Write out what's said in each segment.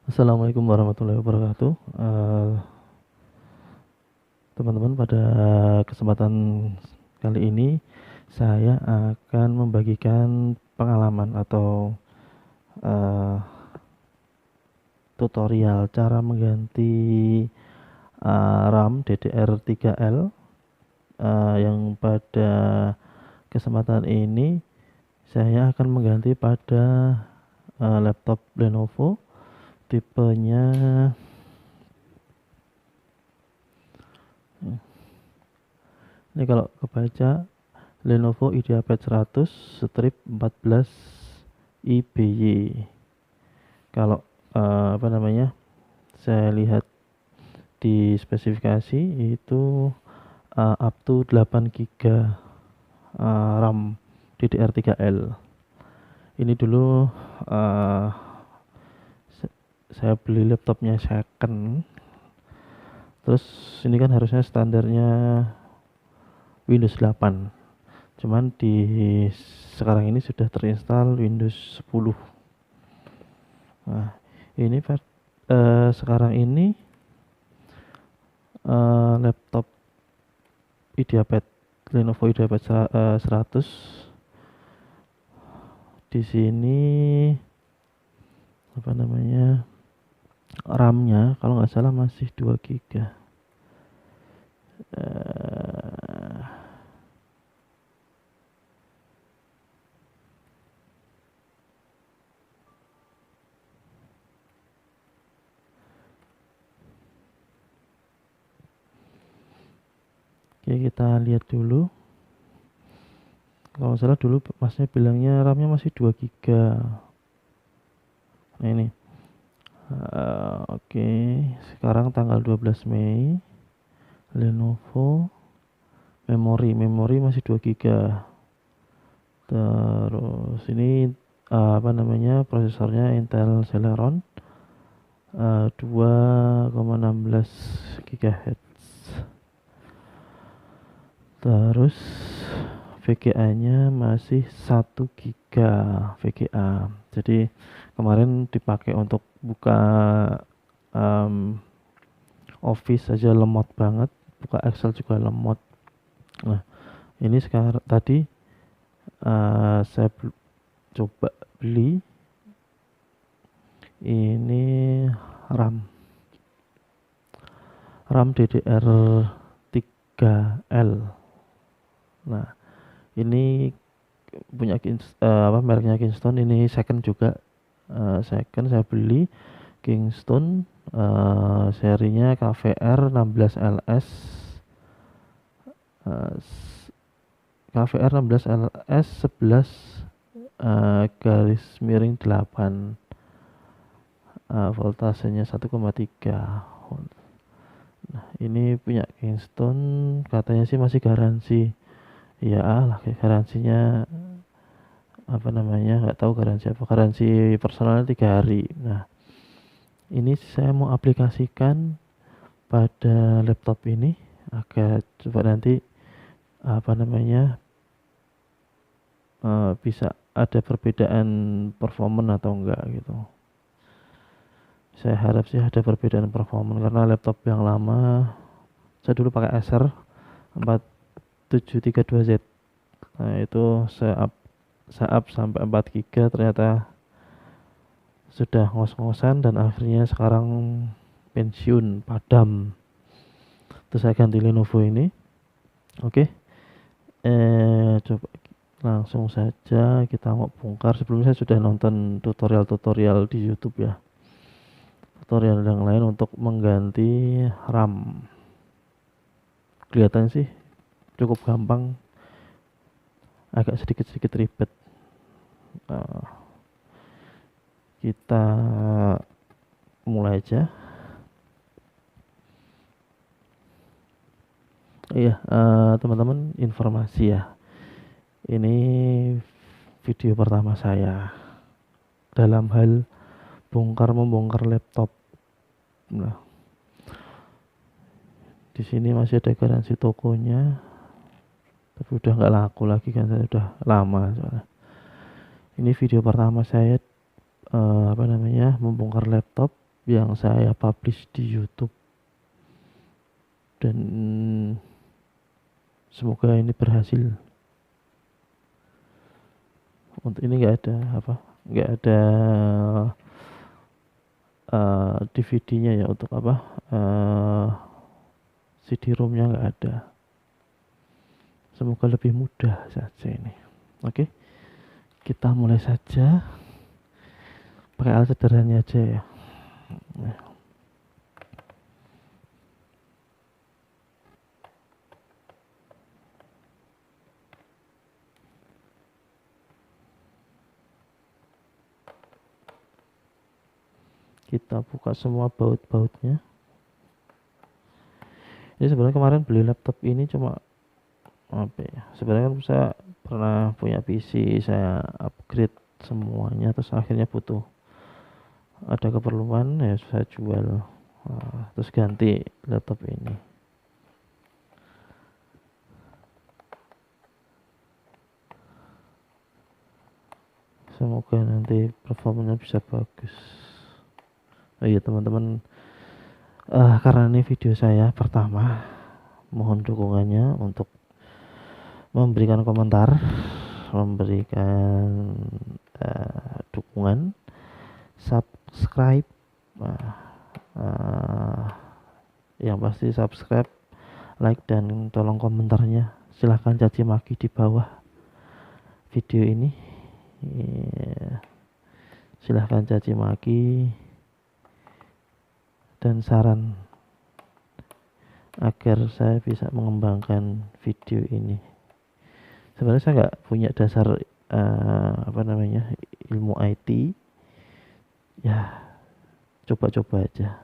Assalamualaikum warahmatullahi wabarakatuh. Teman-teman, pada kesempatan kali ini saya akan membagikan pengalaman atau eh, tutorial cara mengganti RAM DDR3L, yang pada kesempatan ini saya akan mengganti pada laptop Lenovo tipenya. Ini kalau kebaca Lenovo IdeaPad 100 strip 14 IBY. Kalau saya lihat di spesifikasi itu up to 8 GB RAM DDR3L. Ini dulu saya beli laptopnya second. Terus ini kan harusnya standarnya Windows 8. Cuman di sekarang ini sudah terinstall Windows 10. Nah, ini sekarang ini laptop IdeaPad Lenovo IdeaPad 100. Di sini RAM-nya kalau nggak salah masih 2 GB. Oke, kita lihat dulu. Kalau nggak salah dulu masnya bilangnya RAM-nya masih 2 GB. Nah ini. Oke, sekarang tanggal 12 Mei. Lenovo memori masih 2 GB. Terus ini prosesornya Intel Celeron 2,16 GHz. Terus VGA-nya masih 1 GB VGA. Jadi kemarin dipakai untuk buka Office saja lemot banget, buka Excel juga lemot. Nah, ini sekarang tadi saya coba beli ini RAM DDR3L. Nah, ini punya mereknya Kingston. Ini second juga. Second saya beli Kingston, serinya KVR 16LS. KVR 16LS 11 garis miring 8, voltasenya 1,3 volt. Nah, ini punya Kingston, katanya sih masih garansi. Ya lah, garansinya nggak tahu garansi apa. Garansi personalnya 3 hari. Nah, ini saya mau aplikasikan pada laptop ini agar coba nanti bisa ada perbedaan performance atau enggak gitu. Saya harap sih ada perbedaan performance karena laptop yang lama saya dulu pakai Acer 4732Z. Nah, itu saya up sampai 4 GB, ternyata sudah ngos-ngosan dan akhirnya sekarang pensiun, padam. Terus saya ganti Lenovo ini. Oke. Coba langsung saja kita mau bongkar. Sebelumnya saya sudah nonton tutorial-tutorial di YouTube ya. Tutorial yang lain untuk mengganti RAM. Kelihatan sih cukup gampang, agak sedikit-sedikit ribet. Kita mulai aja. Iya, teman-teman, informasi ya. Ini video pertama saya dalam hal membongkar laptop. Nah, di sini masih ada garansi tokonya, tapi udah nggak laku lagi kan, saya udah lama soalnya. Ini video pertama saya membongkar laptop yang saya publish di YouTube, dan semoga ini berhasil. Untuk ini nggak ada DVD-nya ya, untuk CD-ROM-nya nggak ada. Semoga lebih mudah saja ini. Oke, kita mulai saja pakai alat sederhananya aja ya. Nah, kita buka semua baut-bautnya. Ini sebenarnya kemarin beli laptop ini cuma apa ya, sebenarnya kan saya pernah punya PC, saya upgrade semuanya, terus akhirnya butuh, ada keperluan ya saya jual, terus ganti laptop ini. Semoga nanti performanya bisa bagus. Oh iya teman-teman, karena ini video saya pertama, mohon dukungannya untuk memberikan komentar, memberikan dukungan, subscribe, yang pasti subscribe, like, dan tolong komentarnya. Silahkan caci maki di bawah video ini. Silahkan caci maki dan saran agar saya bisa mengembangkan video ini. Sebenarnya saya nggak punya dasar ilmu IT ya, coba-coba aja.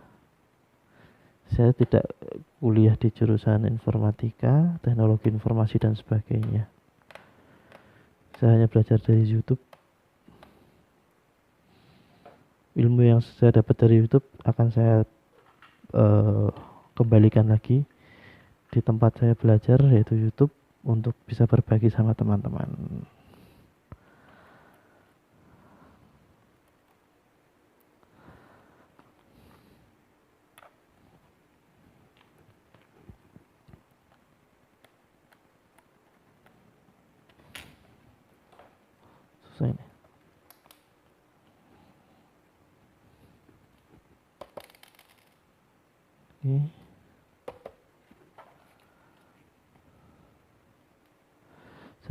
Saya tidak kuliah di jurusan informatika, teknologi informasi dan sebagainya. Saya hanya belajar dari YouTube. Ilmu yang saya dapat dari YouTube akan saya kembalikan lagi di tempat saya belajar, yaitu YouTube, untuk bisa berbagi sama teman-teman. Susah ini. Oke.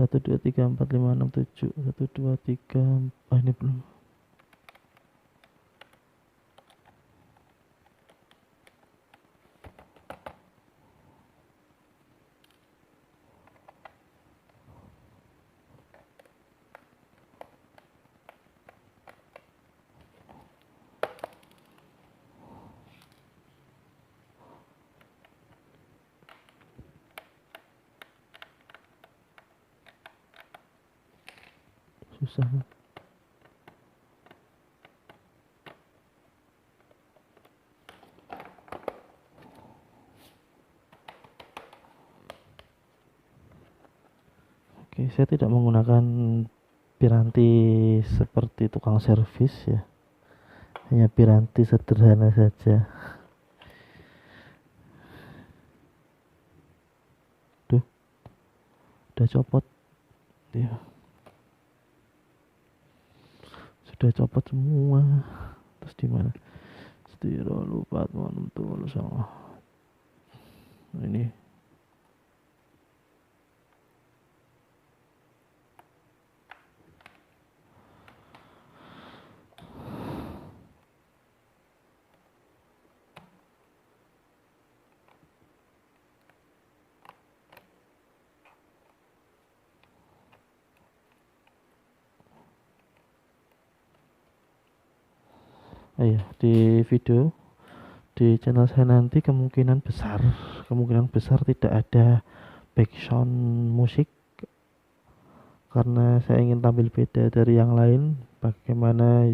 1 2 3 4 5 6 7 1 2 3. Ini belum. Susah. Oke, saya tidak menggunakan piranti seperti tukang servis ya, hanya piranti sederhana saja. Duh, udah copot ya, sudah copot semua. Terus di mana? Stiro lupa teman tuh sama ini. Iya, di video di channel saya nanti kemungkinan besar tidak ada background musik, karena saya ingin tampil beda dari yang lain. Bagaimana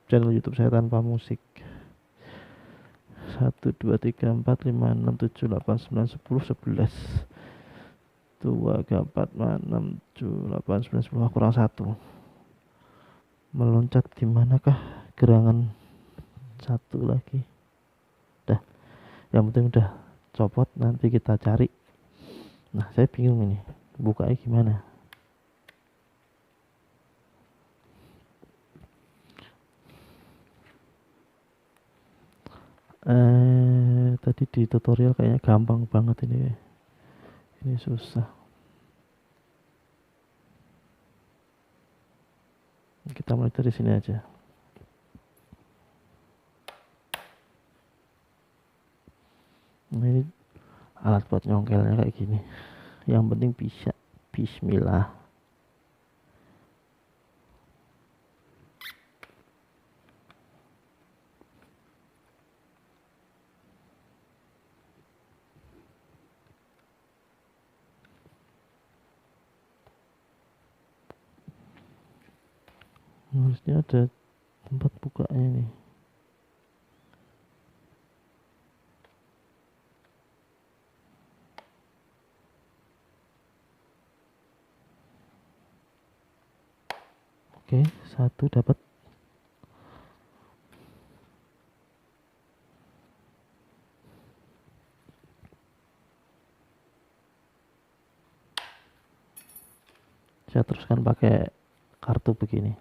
channel YouTube saya tanpa musik. 1 2 3 4 5 6 7 8 9 10 11 2 3 4 5 6 7 8 9 10. Kurang 1. Meloncat di manakah gerangan satu lagi. Udah, yang penting udah copot, nanti kita cari. Nah, saya bingung ini bukanya gimana. Tadi di tutorial kayaknya gampang banget ini. Ini susah. Kita mulai dari sini aja. Nah, ini alat buat nyongkelnya kayak gini. Yang penting bisa. Bismillah. Harusnya ada tempat bukanya nih. Oke, satu dapat. Saya teruskan pakai kartu begini.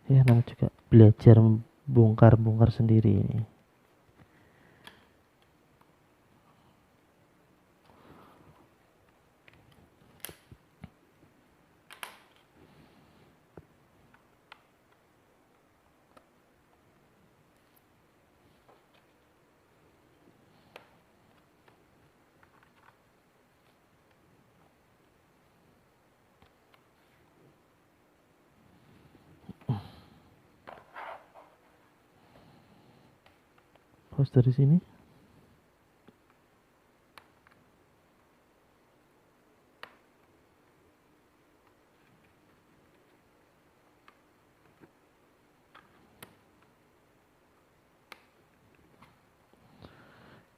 Ya, namanya juga belajar bongkar-bongkar sendiri ini. Terus dari sini.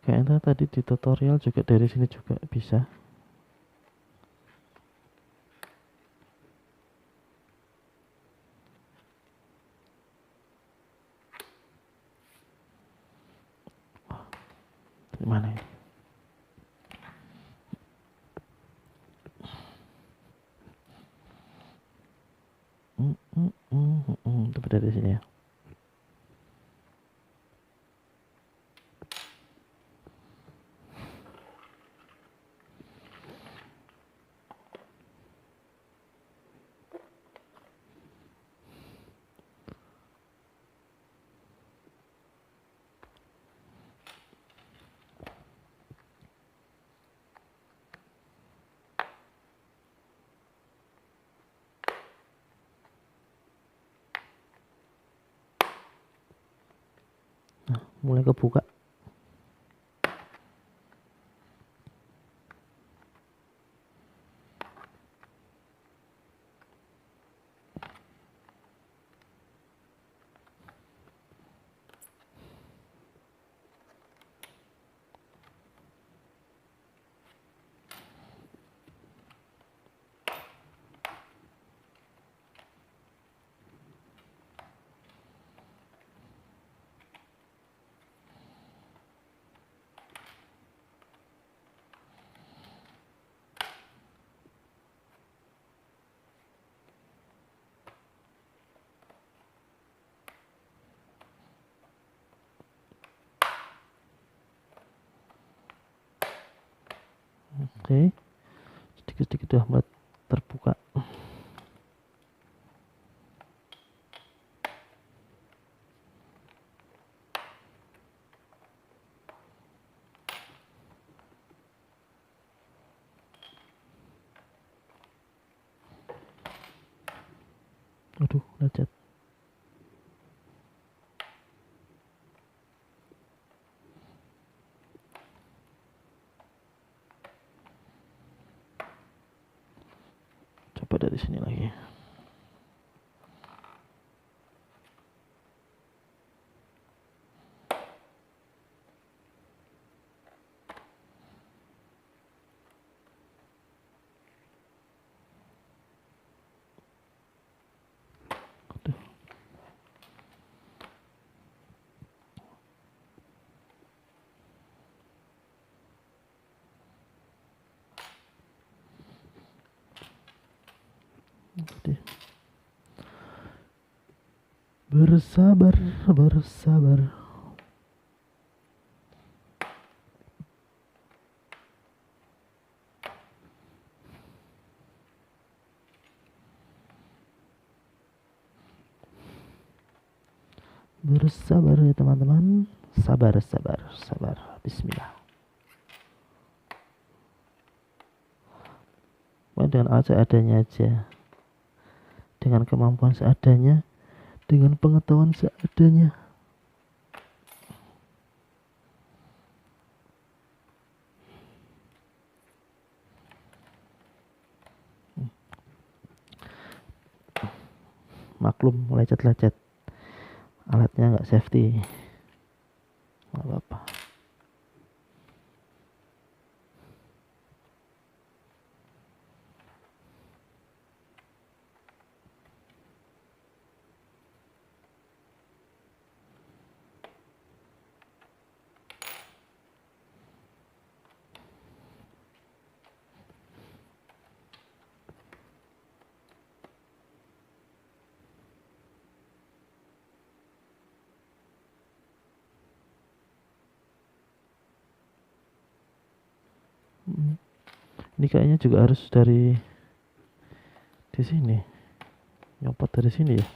Kayaknya tadi di tutorial juga dari sini juga bisa. Mana ini? Coba dari sini ya. Nah, mulai kebuka. Oke, sedikit-sedikit udah mulai terbuka. Aduh, lecet. Coba dari sini lagi. Aduh. Bersabar, bersabar. Bersabar ya teman-teman. Sabar, sabar, sabar. Bismillah. Dengan seadanya aja, dengan kemampuan seadanya, dengan pengetahuan seadanya. Maklum lecet-lecet, alatnya nggak safety, nggak apa-apa. Ini kayaknya juga harus dari di sini, nyopot dari sini ya.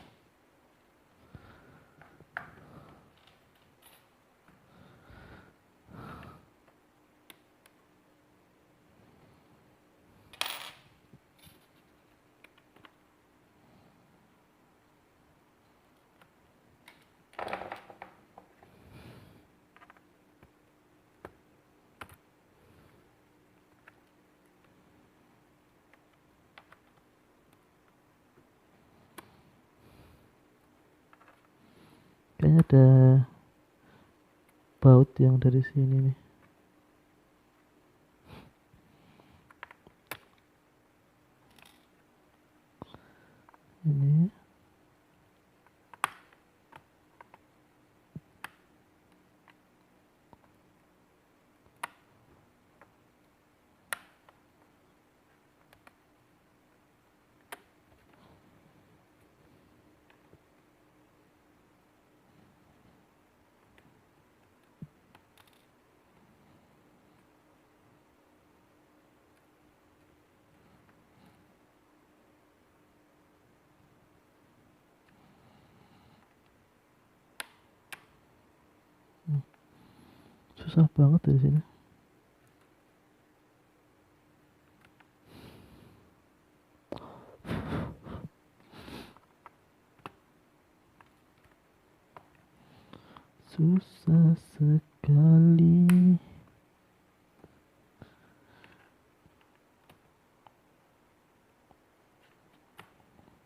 Kayaknya ada baut yang dari sini nih. Ini susah banget dari sini. Susah sekali.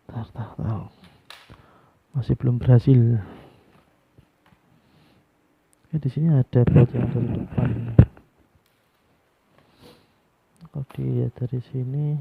Tar. Masih belum berhasil. Di sini ada baut yang dari depan. Kalau dilihat dari sini,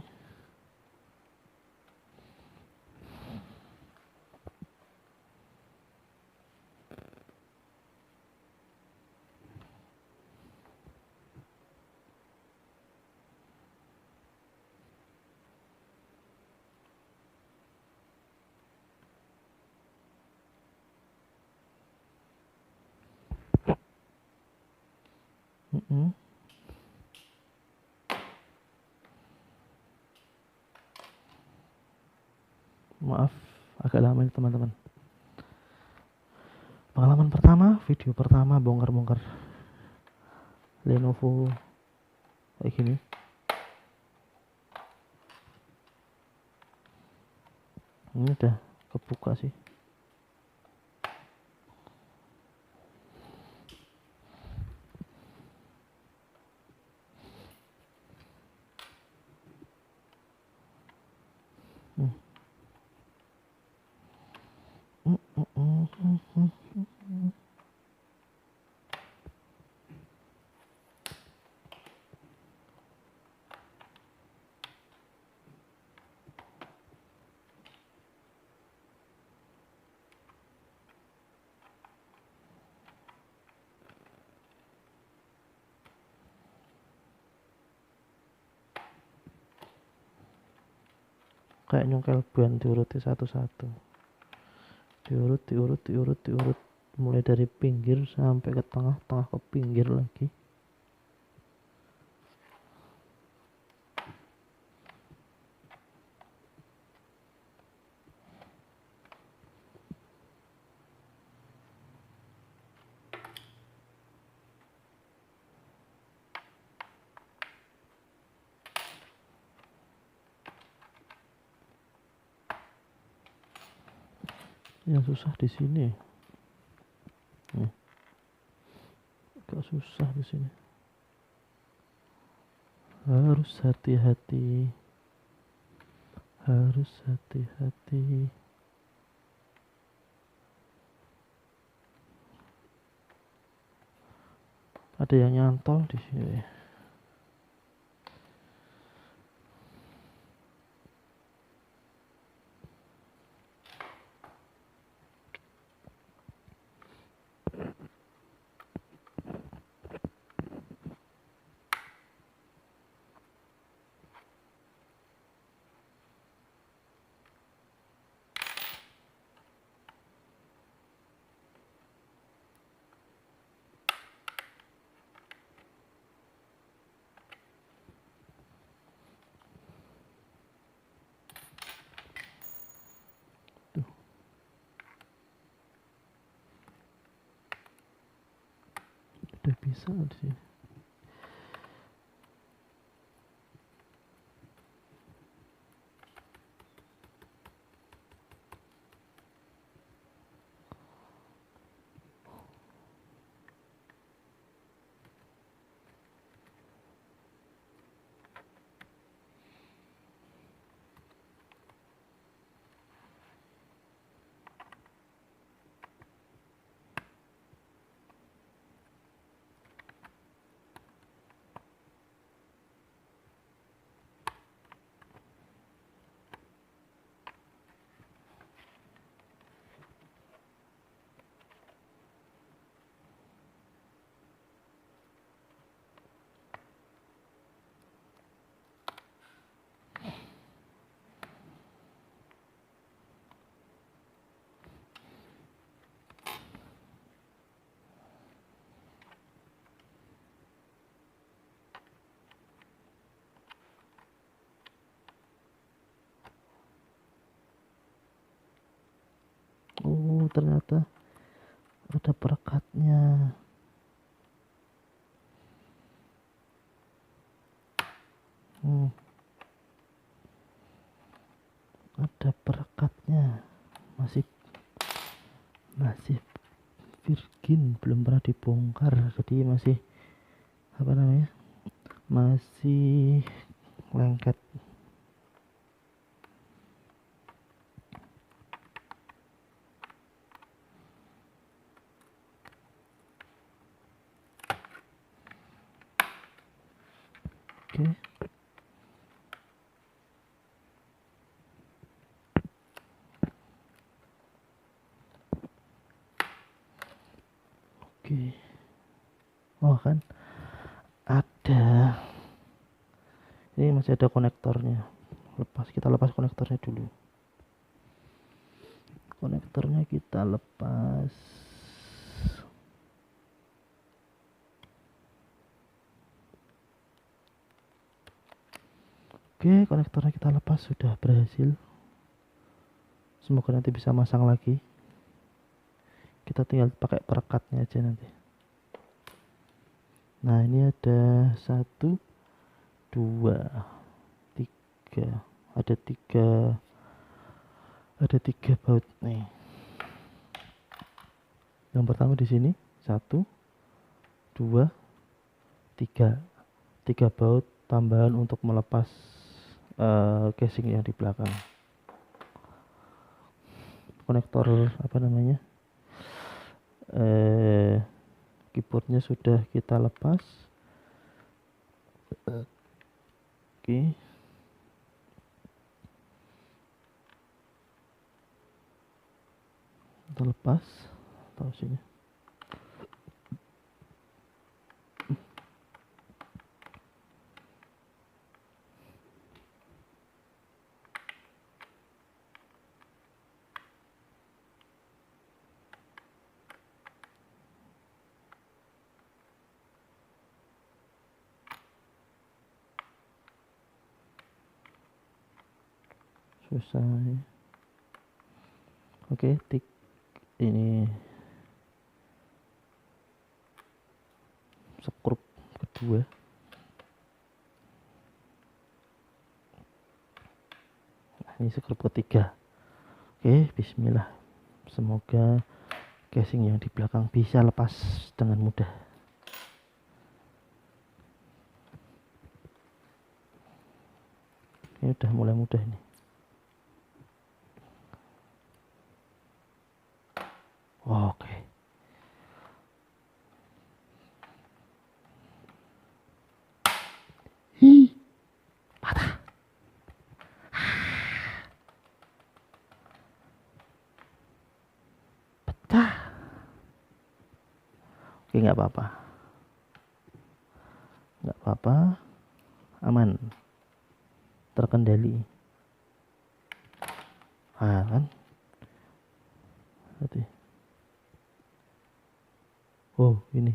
maaf agak lama ini teman-teman. Pengalaman pertama, video pertama bongkar-bongkar Lenovo kayak gini. Ini udah kebuka sih. Kayak nyongkel ban diuruti satu-satu. diurut mulai dari pinggir sampai ke tengah, tengah ke pinggir lagi. Yang susah di sini. Agak susah di sini. Harus hati-hati. Harus hati-hati. Ada yang nyantol di sini. Tuh. Udah bisa di sini. Oh, ternyata ada perekatnya. Ada perekatnya. Masih virgin, belum pernah dibongkar, jadi masih masih lengket. Oke. Oh kan ada, ini masih ada konektornya. Kita lepas konektornya dulu. Konektornya kita lepas. Oke, konektornya kita lepas, sudah berhasil. Semoga nanti bisa masang lagi. Kita tinggal pakai perekatnya aja nanti. Nah, ini ada 1, 2, 3. Ada 3 baut nih. Yang pertama di sini 1, 2, 3. 3 baut tambahan untuk melepas casing yang di belakang. Konektor keyboardnya sudah kita lepas. Oke. Kita lepas. Tahu sini. selesai. Oke, tik ini skrup kedua. Nah, ini skrup ketiga. Oke, bismillah. Semoga casing yang di belakang bisa lepas dengan mudah. Ini udah mulai mudah ini. Oke. Patah. Pecah. Oke, nggak apa-apa. Nggak apa-apa. Aman. Terkendali. Ah, kan? Hati. Oh, ini.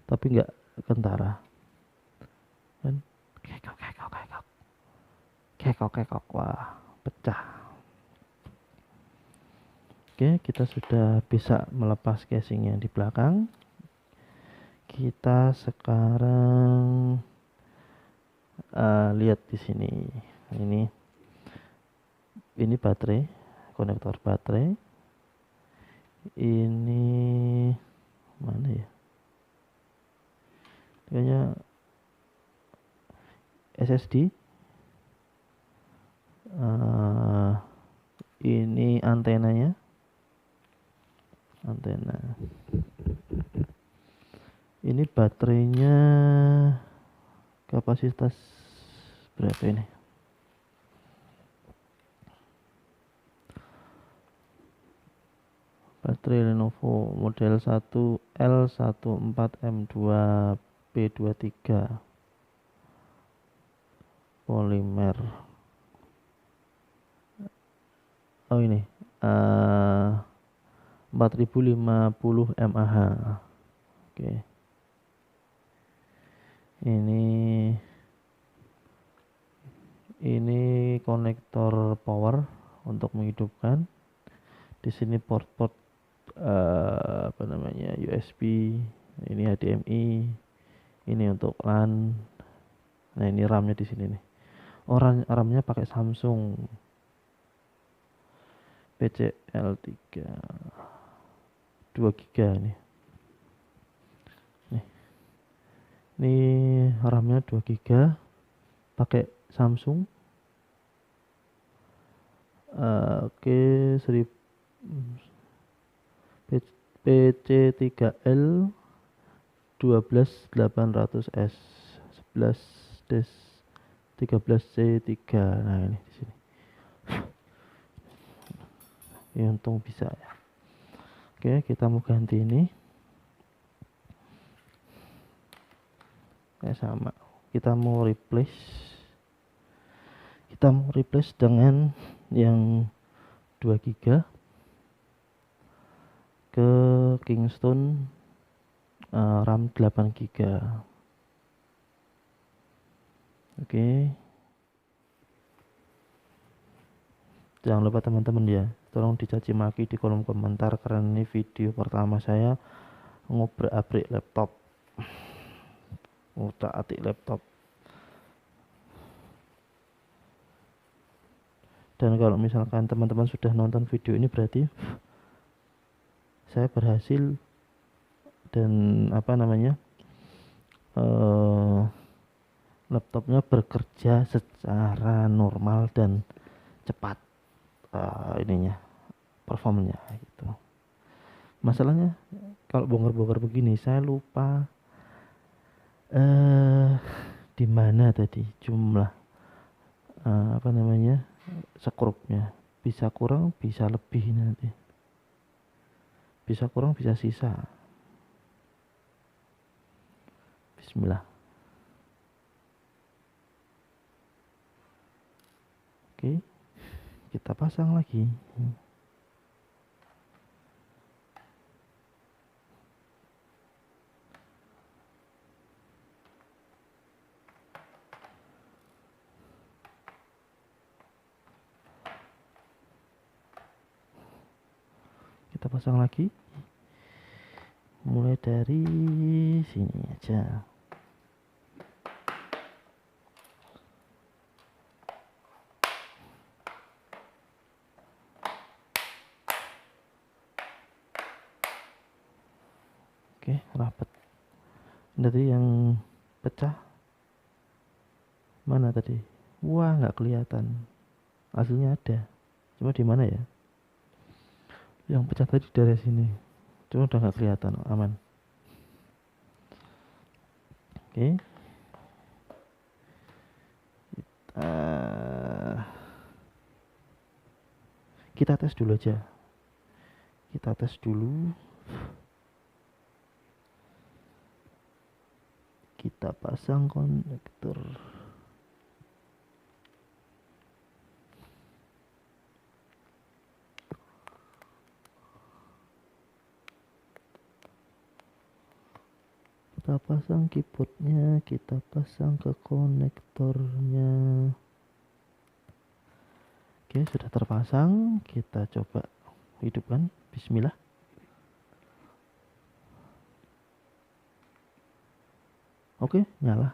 Tapi nggak kentara. Kan? Kekok, kekok, kekok. Kekok, kekok. Wah, pecah. Oke, kita sudah bisa melepas casing yang di belakang. Kita sekarang lihat di sini. Ini baterai, konektor baterai. Ini mana ya? Kayaknya SSD. Ini antenanya. Antena. Ini baterainya kapasitas berapa ini? Baterai Lenovo model 1 L14M2P23 polimer. Oh ini 4050 mAh. Oke. Ini konektor power untuk menghidupkan. Di sini port-port USB, ini HDMI, ini untuk LAN. Nah, ini RAM-nya di sini nih. RAM-nya pakai Samsung PCL3 2 GB nih. Ini RAM-nya 2 GB pakai Samsung. Oke, PC3L 12800S 11-13C3. Nah, ini di sini. Ya, untung bisa ya. Oke, kita mau ganti ini. Sama. Kita mau replace dengan yang 2 GB ke Kingston RAM 8 GB. Oke. Jangan lupa teman-teman ya, tolong dicaci maki di kolom komentar karena ini video pertama saya ngobrak-abrik laptop. Ngutak-atik laptop. Dan kalau misalkan teman-teman sudah nonton video ini berarti saya berhasil dan laptopnya bekerja secara normal dan cepat, performnya gitu. Masalahnya kalau bongkar-bongkar begini saya lupa di mana tadi jumlah skrupnya. Bisa kurang bisa lebih, nanti bisa kurang bisa sisa. Bismillah. Oke, kita pasang lagi. pasang lagi, mulai dari sini aja. Oke, rapat. Nanti yang pecah mana tadi? Wah, nggak kelihatan. Hasilnya ada. Cuma di mana ya? Yang pecah tadi dari sini. Cuma udah nggak kelihatan. Aman. Oke. Kita tes dulu aja. Kita tes dulu. Kita pasang konektor. Kita pasang keyboardnya, kita pasang ke konektornya. Oke, sudah terpasang. Kita coba hidupkan. Bismillah. Oke, nyala.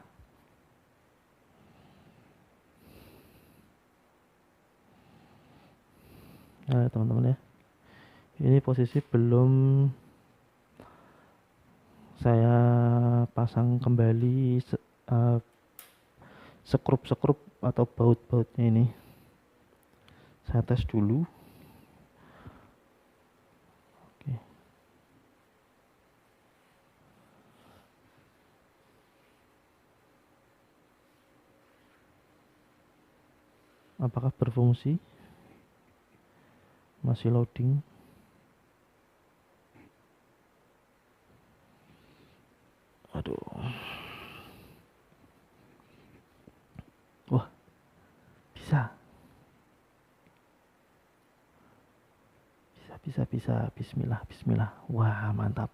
Nah, teman-teman ya. Ini posisi belum saya pasang kembali sekrup atau baut-bautnya ini. Saya tes dulu. Oke. Apakah berfungsi? Masih loading. Aduh. Wah, bisa. Bisa. Bismillah. Wah, mantap.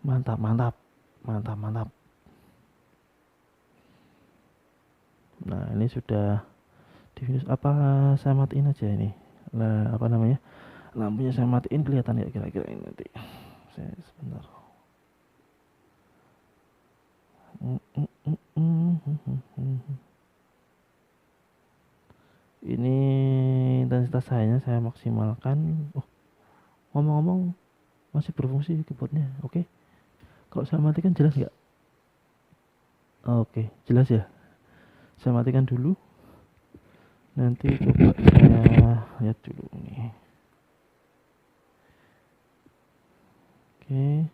Mantap. Nah, ini sudah di apa, saya matiin aja ini. Lah, apa namanya? Lampunya saya matiin, kelihatan ya kira-kira ini nanti. Saya sebentar. Ini intensitas saya maksimalkan. Oh, ngomong-ngomong masih berfungsi keyboardnya. Oke. Kalau saya matikan jelas nggak? Oke, jelas ya. Saya matikan dulu. Nanti coba saya lihat dulu nih. Oke.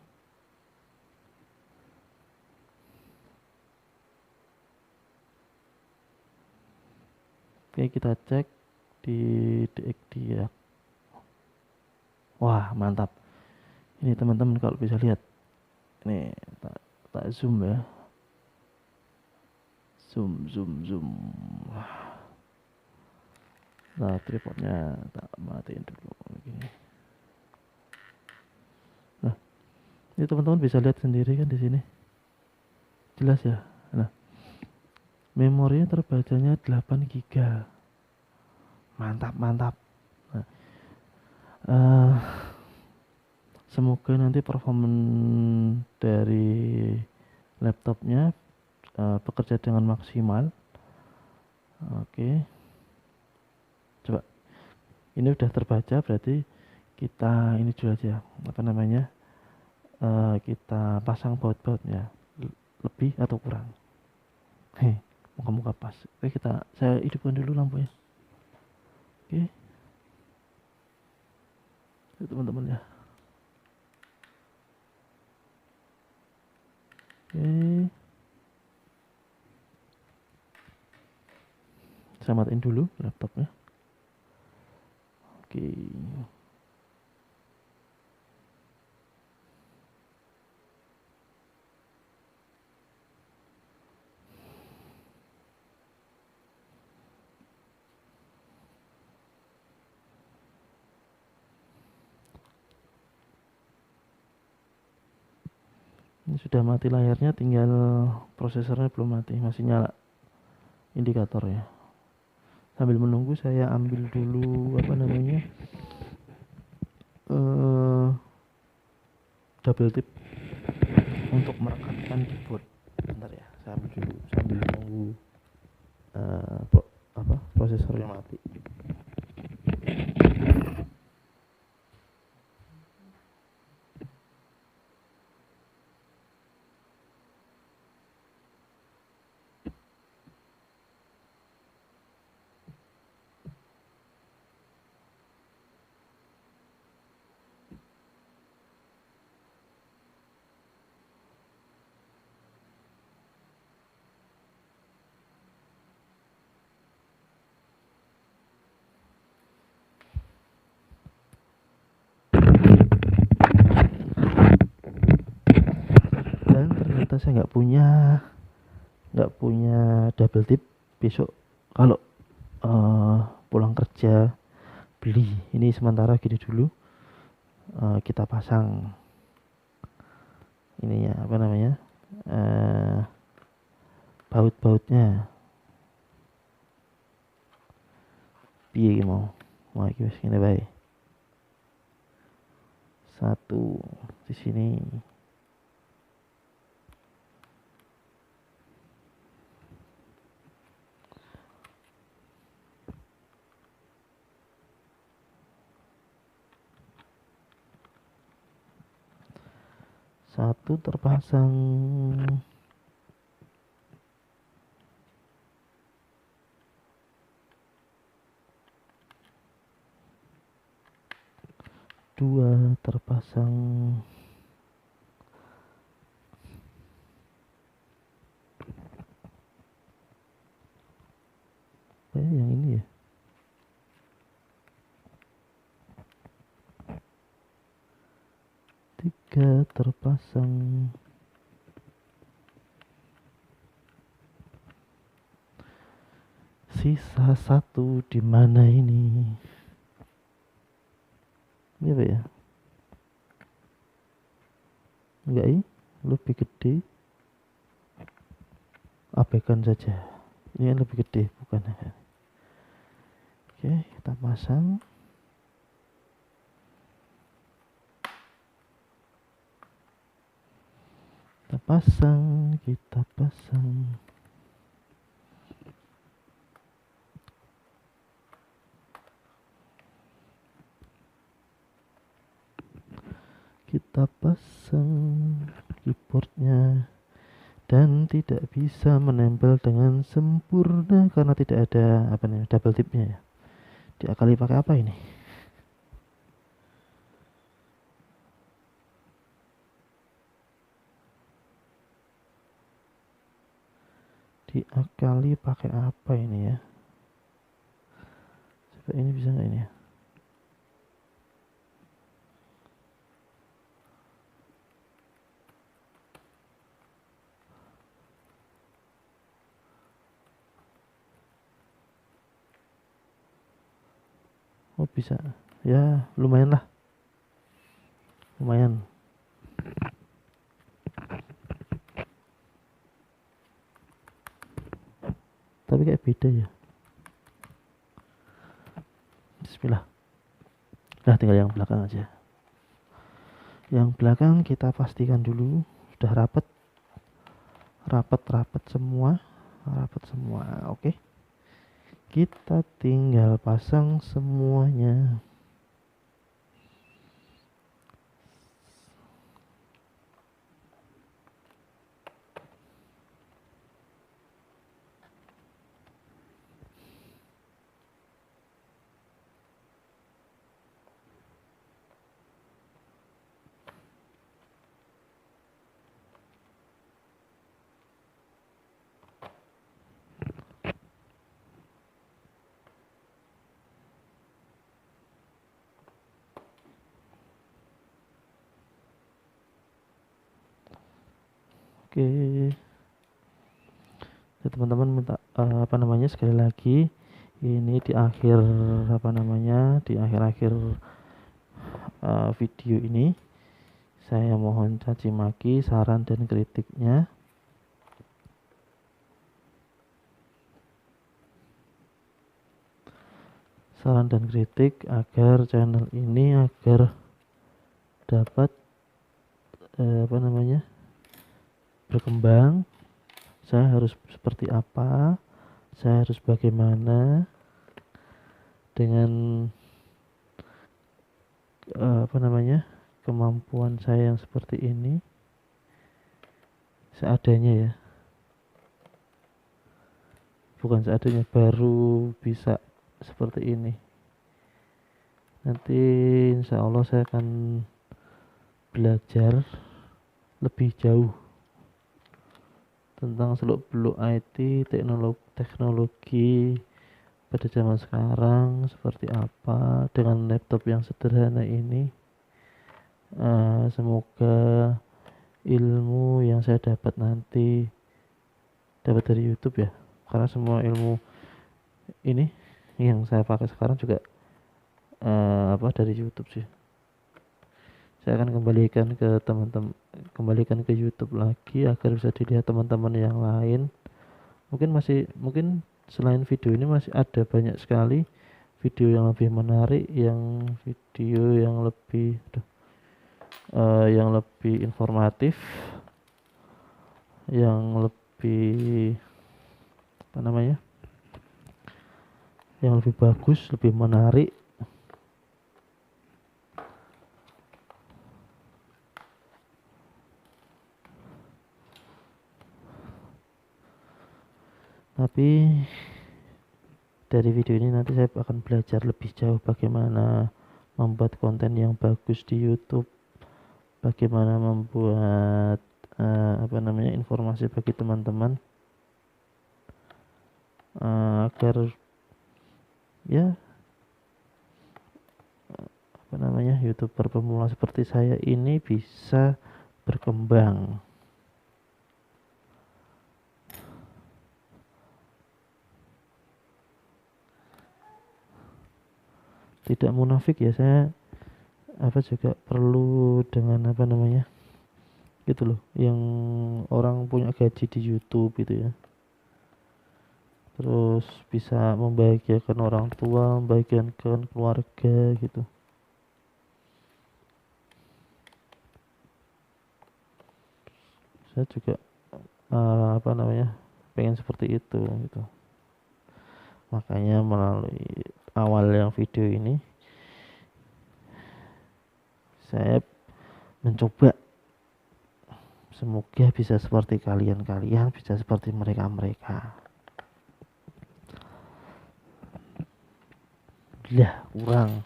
Oke, kita cek di DXD ya. Wah, mantap. Ini teman-teman kalau bisa lihat. Nih, tak zoom ya. Zoom. Nah, tripodnya tak matiin dulu begini. Nah, ini teman-teman bisa lihat sendiri kan di sini. Jelas ya. Nah, memorinya terbacanya 8 GB. Mantap. Nah, semoga nanti performa dari laptopnya bekerja dengan maksimal. Oke. Coba. Ini udah terbaca, berarti kita ini dulu aja. Apa namanya? Kita pasang baut-bautnya. Lebih atau kurang. Muka-muka pas. Oke, saya hidupkan dulu lampunya. Oke. Itu teman-teman ya. Oke. Saya matiin dulu laptopnya. Oke. Ini sudah mati layarnya, tinggal prosesornya belum mati, masih nyala indikator ya. Sambil menunggu saya ambil dulu apa namanya double tip untuk merekatkan keyboard. Bentar ya, saya ambil dulu sambil menunggu prosesornya mati. Dan ternyata saya nggak punya double tip. Besok kalau pulang kerja beli. Ini sementara gini dulu, kita pasang ininya apa namanya baut-bautnya. Piye mau iki wis ngene bae. Satu di sini. Satu terpasang. Dua terpasang. Yang ini ya. Tiga terpasang. Sisa satu di mana ini? Ini apa ya? Enggak ini lebih gede. Abaikan saja. Ini yang lebih gede bukan? Oke, kita pasang. Kita pasang. Kita pasang keyboardnya, dan tidak bisa menempel dengan sempurna karena tidak ada apa nih double tipnya ya. Diakali pakai apa ini? Diakali pakai apa ini ya? Coba ini bisa nggak ini ya? Oh bisa, ya lumayan lah, lumayan. Tapi kayak beda ya. Bismillah. Nah tinggal yang belakang aja. Yang belakang kita pastikan dulu sudah rapat semua, Oke. Kita tinggal pasang semuanya. Oke. Ya, teman-teman minta apa namanya sekali lagi ini di akhir apa namanya di akhir-akhir video ini Saya mohon caci maki, saran dan kritiknya. Saran dan kritik agar channel ini agar dapat berkembang. Saya harus seperti apa? Saya harus bagaimana dengan kemampuan saya yang seperti ini, seadanya ya, bukan seadanya, baru bisa seperti ini. Nanti insya Allah saya akan belajar lebih jauh tentang seluk-beluk IT, teknologi pada zaman sekarang seperti apa dengan laptop yang sederhana ini. Semoga ilmu yang saya dapat nanti dapat dari YouTube ya, karena semua ilmu ini yang saya pakai sekarang juga dari YouTube sih. Saya akan kembalikan ke YouTube lagi agar bisa dilihat teman-teman yang lain. Mungkin selain video ini masih ada banyak sekali video yang lebih menarik, yang lebih informatif, yang lebih yang lebih bagus, lebih menarik. Tapi dari video ini nanti saya akan belajar lebih jauh bagaimana membuat konten yang bagus di YouTube, bagaimana membuat informasi bagi teman-teman agar ya YouTuber pemula seperti saya ini bisa berkembang. Tidak munafik ya, saya juga perlu dengan gitu loh, yang orang punya gaji di YouTube gitu ya, terus bisa membahagiakan orang tua, membahagiakan keluarga gitu. Saya juga pengen seperti itu gitu. Makanya melalui awal yang video ini saya mencoba, semoga bisa seperti kalian, bisa seperti mereka. Lah kurang.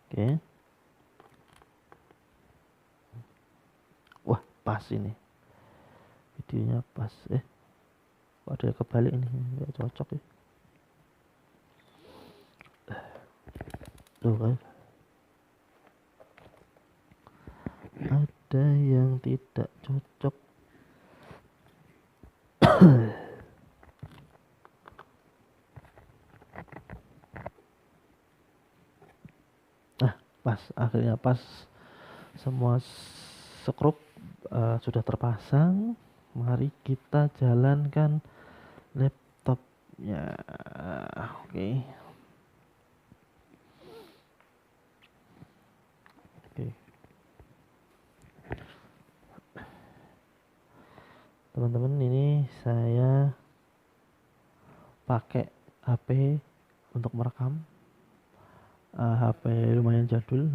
Oke. Wah, pas ini. Videonya pas. Kok ada kebalik ini, nggak cocok ya. Tuh kan. Ada yang tidak cocok. Pas, akhirnya pas, semua skrup sudah terpasang. Mari kita jalankan laptopnya. Oke. Teman-teman, ini saya pakai HP untuk merekam. HP lumayan jadul,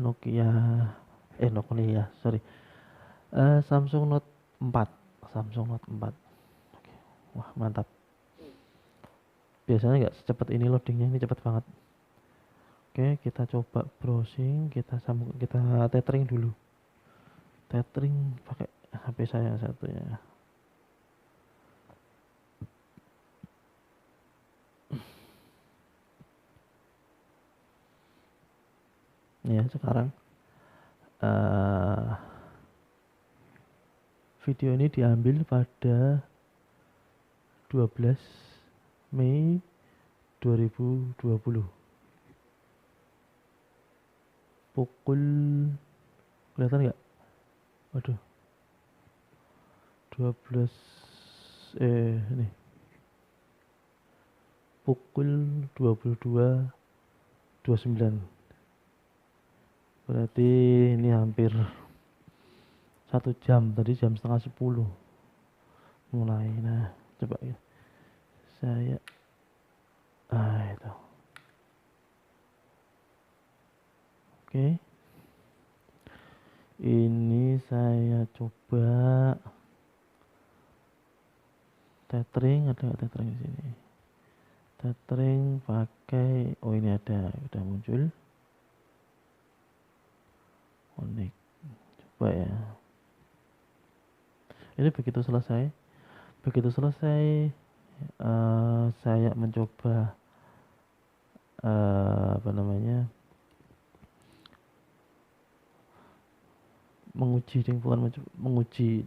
Samsung Note 4. Oke. Wah, mantap. Biasanya nggak secepat ini loadingnya, ini cepat banget. Oke, kita coba browsing, kita tethering dulu. Tethering pakai HP saya satu ya. Ya, sekarang video ini diambil pada 12 Mei 2020. Pukul, kelihatan nggak? Waduh, 12 ini pukul 22.29. Berarti ini hampir 1 jam. Tadi jam setengah 10 mulai. Nah, coba ya saya itu. Oke, ini saya coba tethering. Ada nggak tethering di sini? Tethering pakai, oh ini ada, udah muncul. Connect, coba ya. Ini begitu selesai saya mencoba apa namanya, menguji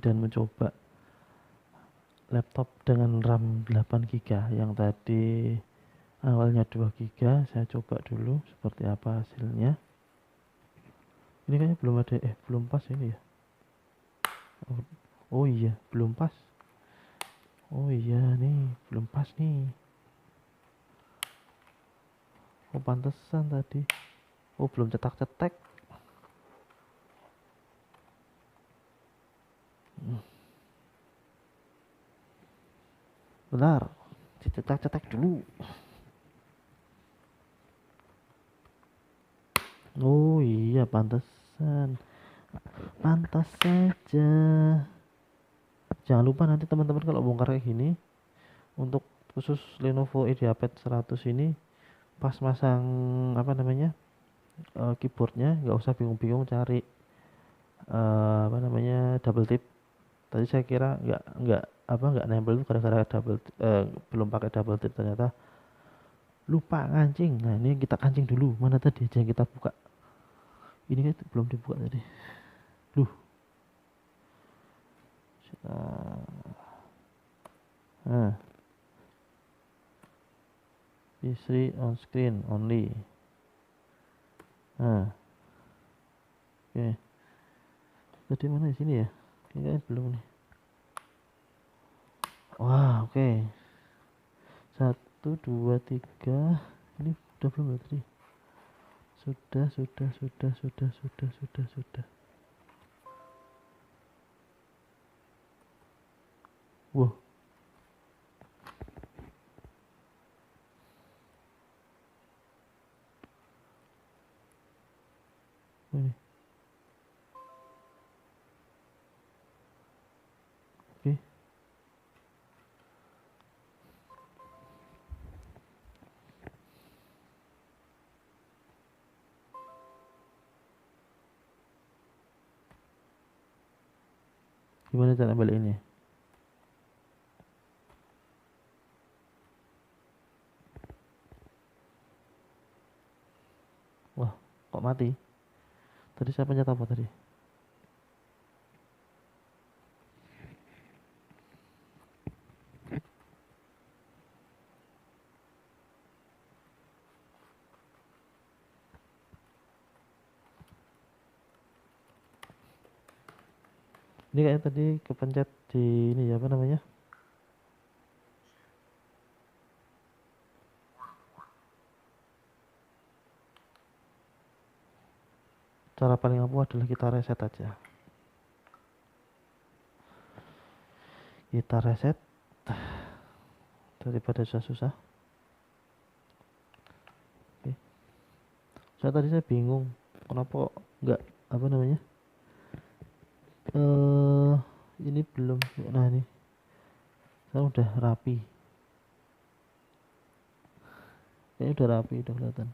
dan mencoba laptop dengan RAM 8 GB yang tadi awalnya 2 GB. Saya coba dulu seperti apa hasilnya. Ini kayaknya belum ada, belum pas ini ya. Oh iya, belum pas. Oh iya nih, belum pas nih. Oh pantesan tadi. Oh belum cetak-cetak. Benar, dicetak-cetak dulu. Oh iya, pantesan. Pantas saja. Jangan lupa nanti teman-teman kalau bongkar kayak gini, untuk khusus Lenovo IdeaPad 100 ini, pas masang apa namanya, keyboardnya nggak usah bingung-bingung cari apa namanya, double tip. Tadi saya kira nggak nempel itu gara-gara belum pakai double tip, ternyata lupa kancing. Nah ini kita kancing dulu, mana tadi aja yang kita buka, ini kan belum dibuka tadi. Duh, nah history on screen only. Nah oke, tadi mana, di sini ya, kayaknya belum nih. Wah oke, 1 2 3, ini udah belum ya tadi? Sudah. Wah, ini oke. Gimana cara balik ini? Wah, kok mati? Tadi saya pencet apa tadi? Ini kayak tadi kepencet di ini ya, apa namanya? Cara paling ampuh adalah kita reset aja. Kita reset daripada susah-susah. Oke. Saya bingung kenapa nggak apa namanya? Ini belum. Nah ini, saya udah rapi. Kayaknya udah rapi, udah kelihatan.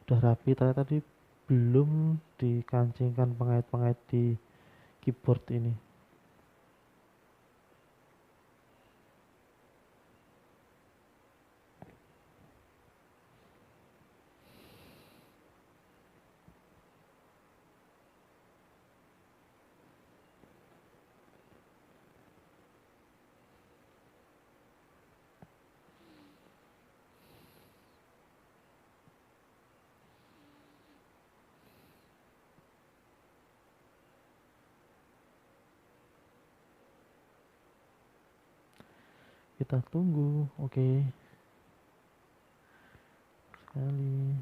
Udah rapi, ternyata tadi belum dikancingkan pengait-pengait di keyboard ini. Kita tunggu. Oke, sekali.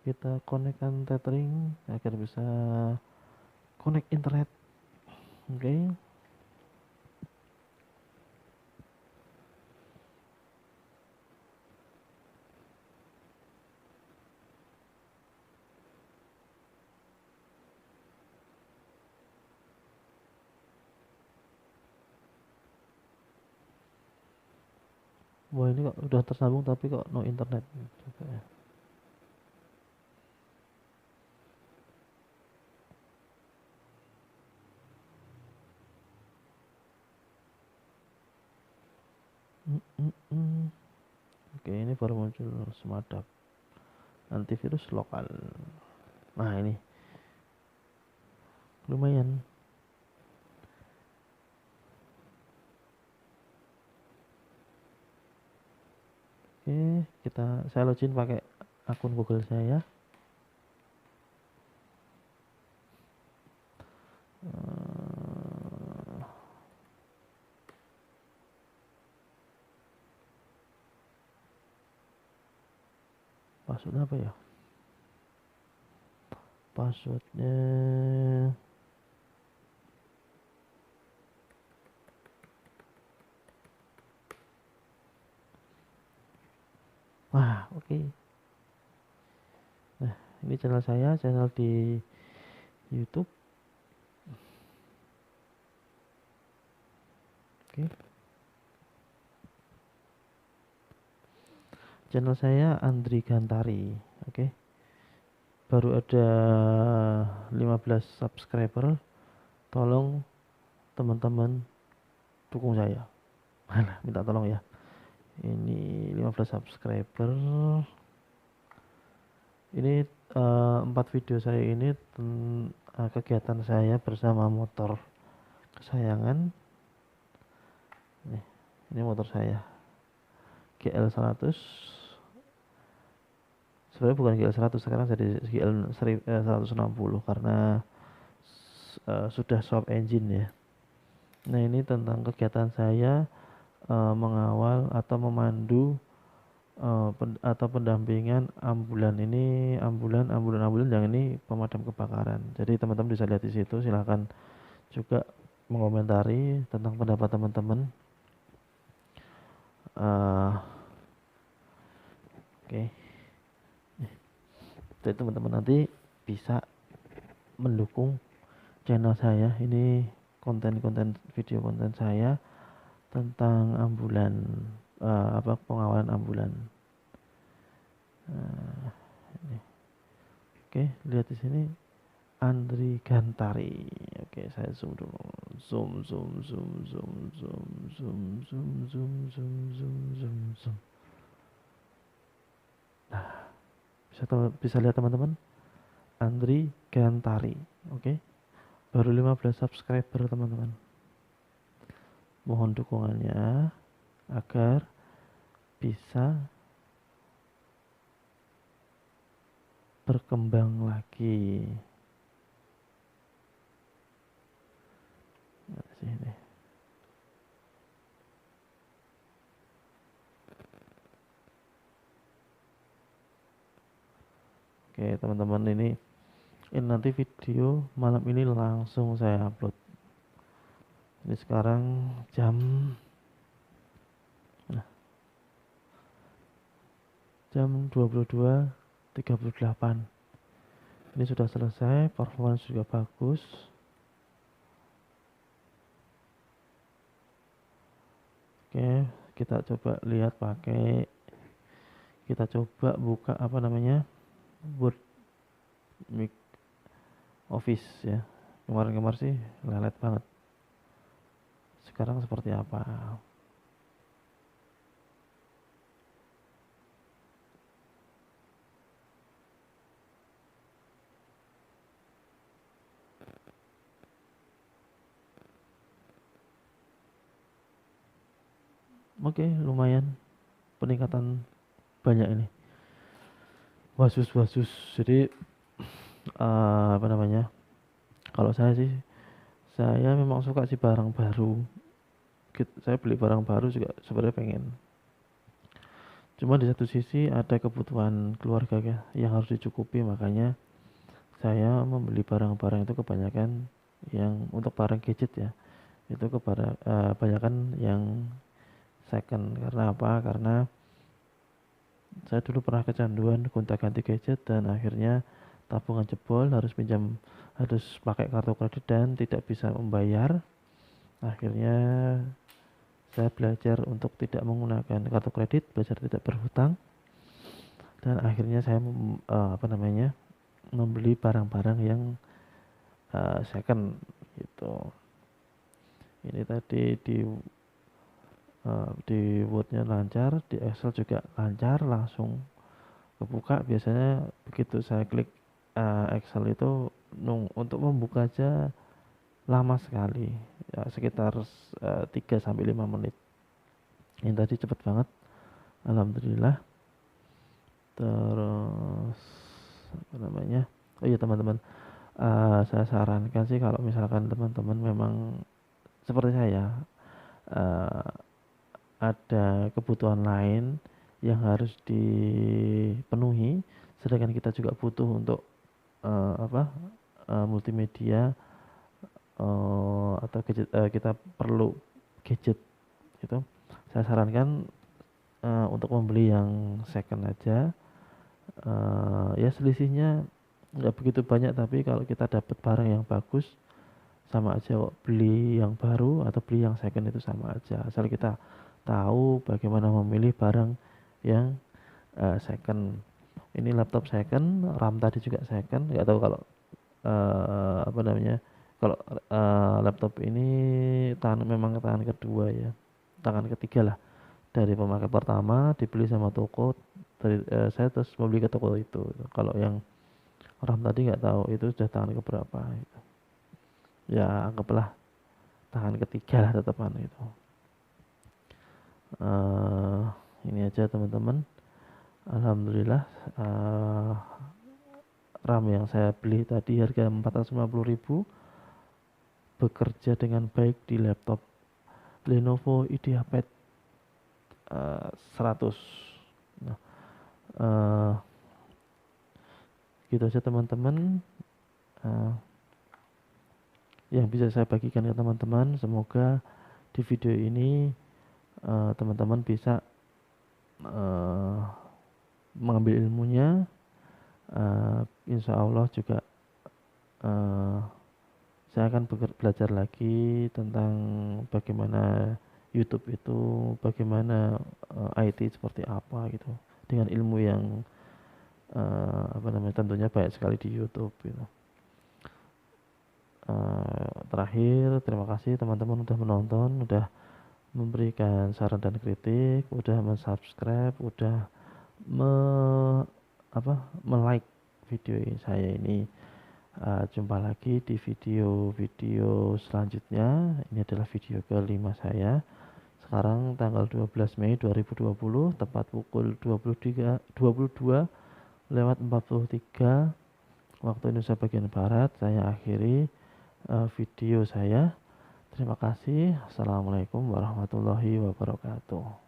Kita konekkan tethering agar bisa connect internet. Oke. Wah, ini kok udah tersambung tapi kok no internet. Coba ya. Oke, ini baru muncul Smartap antivirus lokal. Nah, ini lumayan. Oke, saya login pakai akun Google saya. Password apa ya? Passwordnya wah, oke. Nah, ini channel saya, channel di YouTube. Oke. Channel saya Andri Gantari. Oke. Baru ada 15 subscriber. Tolong teman-teman dukung saya. Malah minta tolong ya. Ini 15 subscriber. Ini 4 video saya ini kegiatan saya bersama motor kesayangan. Ini motor saya GL100. Sebenarnya bukan GL100, sekarang jadi GL160 karena sudah swap engine ya. Nah, ini tentang kegiatan saya mengawal atau memandu atau pendampingan ambulan yang ini pemadam kebakaran. Jadi teman-teman bisa lihat di situ, silahkan juga mengomentari tentang pendapat teman-teman. Oke. Jadi teman-teman nanti bisa mendukung channel saya. Ini video konten saya tentang ambulan, pengawalan ambulan. Ini. Oke, lihat di sini Andri Gantari. Oke, saya zoom dulu. Zoom. Nah, bisa lihat teman-teman, Andri Gantari. Oke. Baru 15 subscriber teman-teman. Mohon dukungannya agar bisa berkembang lagi. Sini. Oke teman-teman, ini nanti video malam ini langsung saya upload. Ini sekarang jam 22.38. Ini sudah selesai, performance juga bagus. Oke, kita coba lihat kita coba buka Word Mic Office ya. Kemarin sih lelet banget. Sekarang seperti apa? Oke, lumayan peningkatan banyak ini. Wasus. Jadi apa namanya, kalau saya sih, saya memang suka sih barang baru. Saya beli barang baru juga sebenarnya pengen. Cuma di satu sisi ada kebutuhan keluarga ya, yang harus dicukupi, makanya saya membeli barang-barang itu kebanyakan yang untuk barang gadget ya. Itu kebanyakan yang second. Karena apa? Karena saya dulu pernah kecanduan gonta-ganti gadget dan akhirnya tabungan jebol, harus pakai kartu kredit dan tidak bisa membayar. Akhirnya saya belajar untuk tidak menggunakan kartu kredit, belajar tidak berhutang, dan akhirnya saya apa namanya, membeli barang-barang yang second gitu. Ini tadi di Word-nya lancar, di Excel juga lancar, langsung kebuka. Biasanya begitu saya klik Excel itu untuk membuka aja lama sekali, ya, sekitar 3 sampai 5 menit. Ini tadi cepet banget, alhamdulillah. Terus apa namanya, oh iya teman-teman, saya sarankan sih kalau misalkan teman-teman memang seperti saya, uh, ada kebutuhan lain yang harus dipenuhi, sedangkan kita juga butuh untuk multimedia, atau gadget, kita perlu gadget gitu. Saya sarankan untuk membeli yang second aja. Ya selisihnya nggak begitu banyak, tapi kalau kita dapat barang yang bagus, sama aja kok beli yang baru atau beli yang second, itu sama aja, asal kita tahu bagaimana memilih barang yang second. Ini laptop second, RAM tadi juga second. Nggak tahu kalau apa namanya, kalau laptop ini memang tangan kedua ya, tangan ketiga lah dari pemakai pertama, dibeli sama toko. Saya terus membeli ke toko itu. Kalau yang RAM tadi nggak tahu itu sudah tangan keberapa gitu. Ya anggaplah tangan ketiga lah tetepan itu. Ini aja teman-teman, alhamdulillah. RAM yang saya beli tadi harga 450.000 bekerja dengan baik di laptop Lenovo IdeaPad 100. Nah, uh, gitu aja teman-teman, yang bisa saya bagikan ke teman-teman. Semoga di video ini teman-teman bisa mengambil ilmunya. Insya Allah juga saya akan belajar lagi tentang bagaimana YouTube itu, bagaimana IT seperti apa gitu, dengan ilmu yang apa namanya, tentunya banyak sekali di YouTube gitu. Terakhir, terima kasih teman-teman udah menonton, udah memberikan saran dan kritik, udah mensubscribe, udah like video saya ini. Jumpa lagi di video-video selanjutnya. Ini adalah video kelima saya. Sekarang tanggal 12 Mei 2020, tepat pukul 22:43 waktu Indonesia bagian Barat. Saya akhiri video saya. Terima kasih. Assalamualaikum warahmatullahi wabarakatuh.